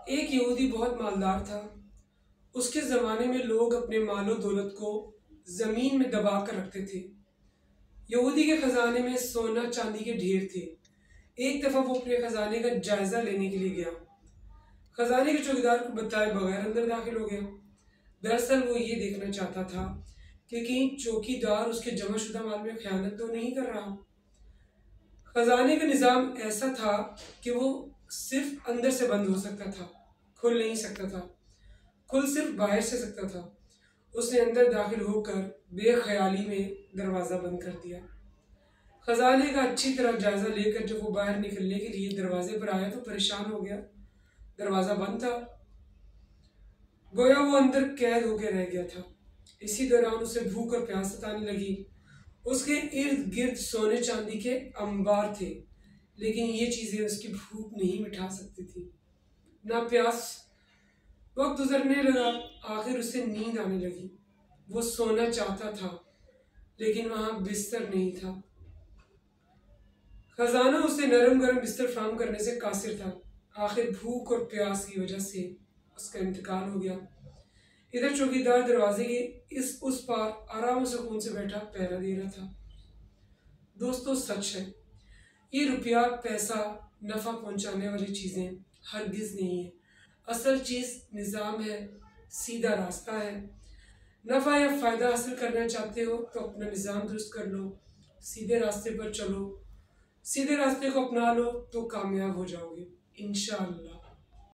ایک یہودی بہت مالدار تھا۔ اس کے زمانے میں لوگ اپنے مال و دولت کو زمین میں دبا کر رکھتے تھے۔ یہودی کے خزانے میں سونا چاندی کے ڈھیر تھے۔ ایک دفعہ وہ اپنے خزانے کا جائزہ لینے کے لیے گیا۔ خزانے کے چوکیدار کو بتائے بغیر اندر داخل ہو گیا۔ دراصل وہ یہ دیکھنا چاہتا تھا کہ کہیں چوکیدار اس کے جمع شدہ مال میں خیانت تو نہیں کر رہا۔ خزانے کا نظام ایسا تھا کہ وہ صرف اندر سے بند ہو سکتا تھا، کھل نہیں سکتا تھا۔ کھل صرف باہر سے سکتا تھا۔ اس نے اندر داخل ہو کر بے خیالی میں دروازہ بند کر دیا۔ خزانے کا اچھی طرح جائزہ لے کر جب وہ باہر نکلنے کے لیے دروازے پر آیا تو پریشان ہو گیا۔ دروازہ بند تھا، گویا وہ اندر قید ہو کے رہ گیا تھا۔ اسی دوران اسے بھوک اور پیاس ستانے لگی۔ اس کے ارد گرد سونے چاندی کے انبار تھے، لیکن یہ چیزیں اس کی بھوک نہیں مٹا سکتی تھی، نہ پیاس۔ وقت گزرنے لگا، آخر اسے نیند آنے لگی۔ وہ سونا چاہتا تھا لیکن وہاں بستر نہیں تھا۔ خزانہ اسے نرم گرم بستر فراہم کرنے سے قاصر تھا۔ آخر بھوک اور پیاس کی وجہ سے اس کا انتقال ہو گیا۔ ادھر چوکیدار دروازے کے اس پار آرام و سکون سے بیٹھا پہرا دے رہا تھا۔ دوستو، سچ ہے، یہ روپیہ، پیسہ، نفع پہنچانے والی چیزیں ہرگز نہیں ہیں۔ اصل چیز نظام ہے، سیدھا راستہ ہے۔ نفع یا فائدہ حاصل کرنا چاہتے ہو تو اپنا نظام درست کر لو، سیدھے راستے پر چلو، سیدھے راستے کو اپنا لو تو کامیاب ہو جاؤ گے انشاءاللہ۔